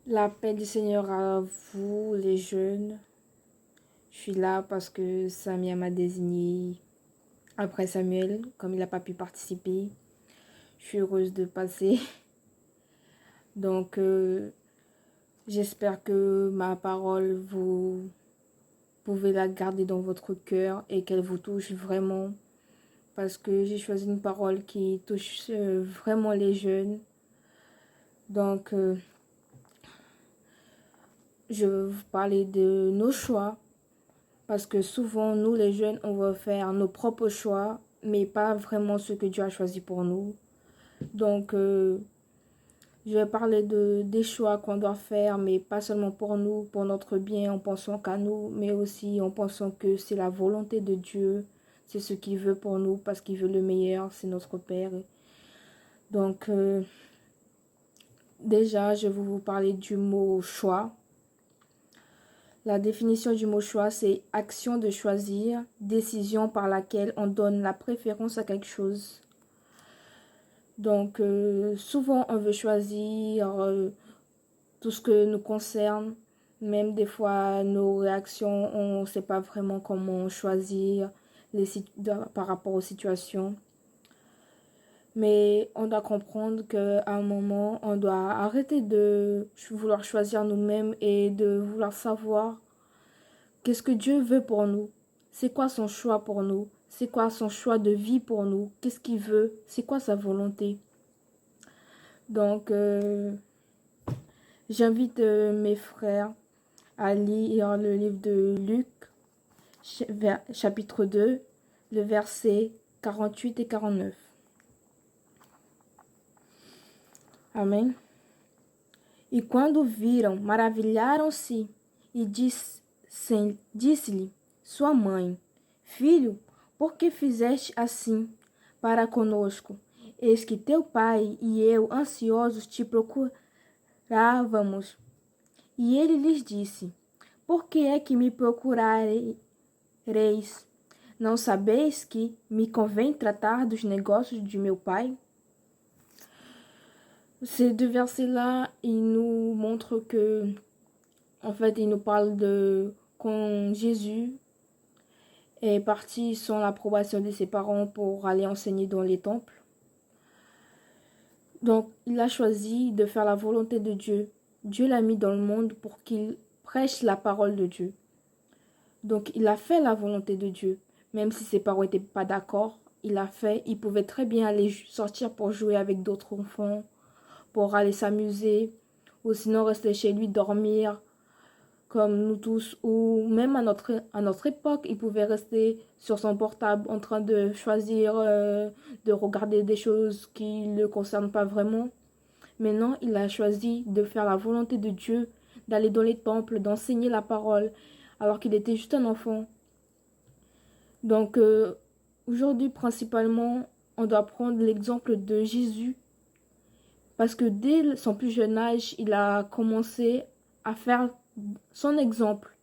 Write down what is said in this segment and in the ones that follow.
La paix du Seigneur à vous, les jeunes. Je suis là parce que Samia m'a désigné après Samuel, comme il n'a pas pu participer. Je suis heureuse de passer. Donc, j'espère que ma parole, vous pouvez la garder dans votre cœur et qu'elle vous touche vraiment. Parce que j'ai choisi une parole qui touche vraiment les jeunes. Donc, je vais vous parler de nos choix. Parce que souvent, nous les jeunes, on va faire nos propres choix, mais pas vraiment ce que Dieu a choisi pour nous. Donc, je vais parler des choix qu'on doit faire, mais pas seulement pour nous, pour notre bien, en pensant qu'à nous, mais aussi en pensant que c'est la volonté de Dieu, c'est ce qu'il veut pour nous, parce qu'il veut le meilleur, c'est notre Père. Donc, déjà, je vais vous parler du mot choix. La définition du mot choix, c'est action de choisir, décision par laquelle on donne la préférence à quelque chose. Donc, souvent, on veut choisir tout ce que nous concerne. Même des fois, nos réactions, on ne sait pas vraiment comment choisir par rapport aux situations. Mais on doit comprendre qu'à un moment, on doit arrêter de vouloir choisir nous-mêmes et de vouloir savoir qu'est-ce que Dieu veut pour nous. C'est quoi son choix pour nous? C'est quoi son choix de vie pour nous? Qu'est-ce qu'il veut? C'est quoi sa volonté? Donc, j'invite mes frères à lire le livre de Luc, chapitre 2, le verset 48 et 49. Amém? E quando viram, maravilharam-se e disse-lhe sua mãe: Filho, por que fizeste assim para conosco? Eis que teu pai e eu, ansiosos, te procurávamos. E ele lhes disse: Por que é que me procurareis? Não sabeis que me convém tratar dos negócios de meu pai? Ces deux versets-là, ils nous montrent que, en fait, ils nous parlent de quand Jésus est parti sans l'approbation de ses parents pour aller enseigner dans les temples. Donc, il a choisi de faire la volonté de Dieu. Dieu l'a mis dans le monde pour qu'il prêche la parole de Dieu. Donc, il a fait la volonté de Dieu. Même si ses parents n'étaient pas d'accord, il a fait. Il pouvait très bien aller sortir pour jouer avec d'autres enfants, pour aller s'amuser, ou sinon rester chez lui dormir, comme nous tous, ou même à notre époque, il pouvait rester sur son portable en train de choisir, de regarder des choses qui ne le concernent pas vraiment. Mais non, il a choisi de faire la volonté de Dieu, d'aller dans les temples, d'enseigner la parole, alors qu'il était juste un enfant. Donc, aujourd'hui, principalement, on doit prendre l'exemple de Jésus, parce que dès son plus jeune âge, il a commencé à faire son exemple.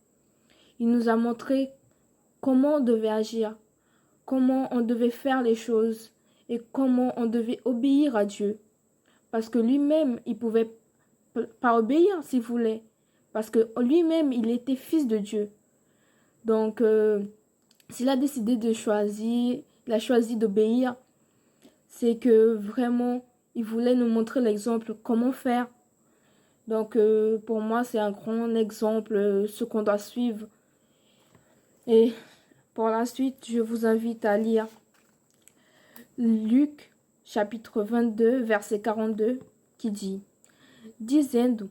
Il nous a montré comment on devait agir, comment on devait faire les choses et comment on devait obéir à Dieu. Parce que lui-même, il pouvait pas obéir s'il voulait. Parce que lui-même, il était fils de Dieu. Donc, s'il a décidé de choisir, il a choisi d'obéir, c'est que vraiment, il voulait nous montrer l'exemple, comment faire. Donc, pour moi, c'est un grand exemple, ce qu'on doit suivre. Et pour la suite, je vous invite à lire Luc, chapitre 22, verset 42, qui dit: Dizendo,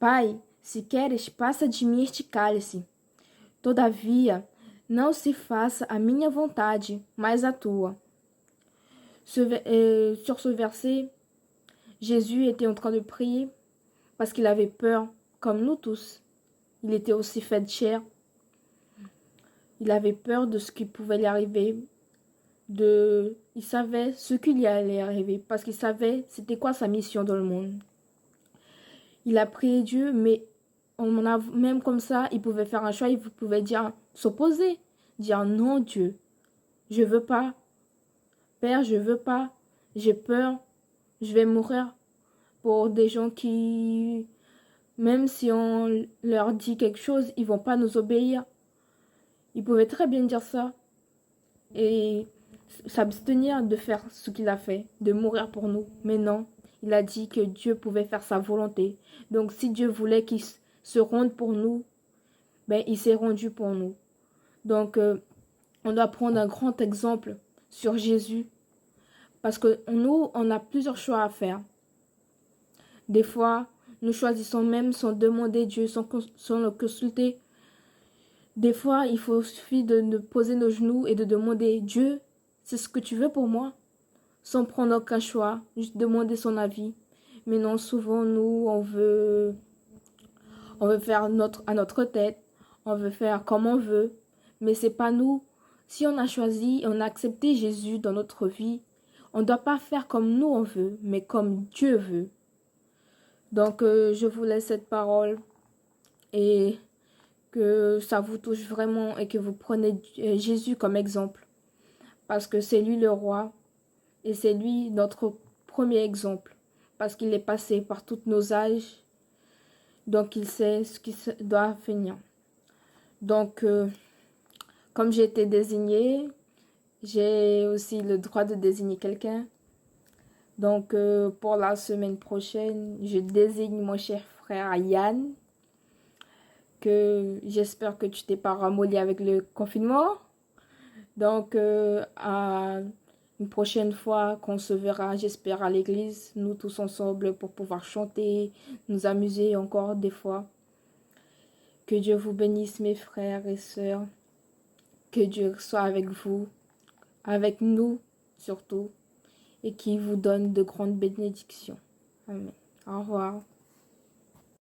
Pai, se queres, passa de mim este cálice. Todavia, não se faça a minha vontade, mas a tua. Sur ce verset, Jésus était en train de prier parce qu'il avait peur, comme nous tous. Il était aussi fait de chair. Il avait peur de ce qui pouvait lui arriver. Il savait ce qui lui allait arriver parce qu'il savait c'était quoi sa mission dans le monde. Il a prié Dieu, mais même comme ça, il pouvait faire un choix, il pouvait dire, s'opposer, dire non Dieu, je veux pas, Père, je veux pas, j'ai peur, je vais mourir pour des gens qui Même si on leur dit quelque chose, ils vont pas nous obéir. Il pouvait très bien dire ça et s'abstenir de faire ce qu'il a fait, de mourir pour nous. Mais non, il a dit que Dieu pouvait faire sa volonté. Donc si Dieu voulait qu'il se rende pour nous, ben il s'est rendu pour nous. Donc on doit prendre un grand exemple sur Jésus parce que nous, on a plusieurs choix à faire. Des fois, nous choisissons même sans demander Dieu, sans le consulter. Des fois, suffit de poser nos genoux et de demander Dieu, c'est ce que tu veux pour moi? Sans prendre aucun choix, juste demander son avis. Mais non, souvent, nous, on veut faire à notre tête, on veut faire comme on veut, mais c'est pas nous. Si on a choisi, on a accepté Jésus dans notre vie, on ne doit pas faire comme nous on veut, mais comme Dieu veut. Donc, je vous laisse cette parole et que ça vous touche vraiment et que vous prenez Jésus comme exemple. Parce que c'est lui le roi et c'est lui notre premier exemple. Parce qu'il est passé par tous nos âges, donc il sait ce qui doit finir. Donc, comme j'ai été désignée, j'ai aussi le droit de désigner quelqu'un. Donc, pour la semaine prochaine, je désigne mon cher frère Yann, que j'espère que tu t'es pas ramolli avec le confinement. Donc, à une prochaine fois qu'on se verra, j'espère, à l'église, nous tous ensemble pour pouvoir chanter, nous amuser encore des fois. Que Dieu vous bénisse, mes frères et sœurs. Que Dieu soit avec vous, avec nous surtout, et qu'il vous donne de grandes bénédictions. Amen. Au revoir.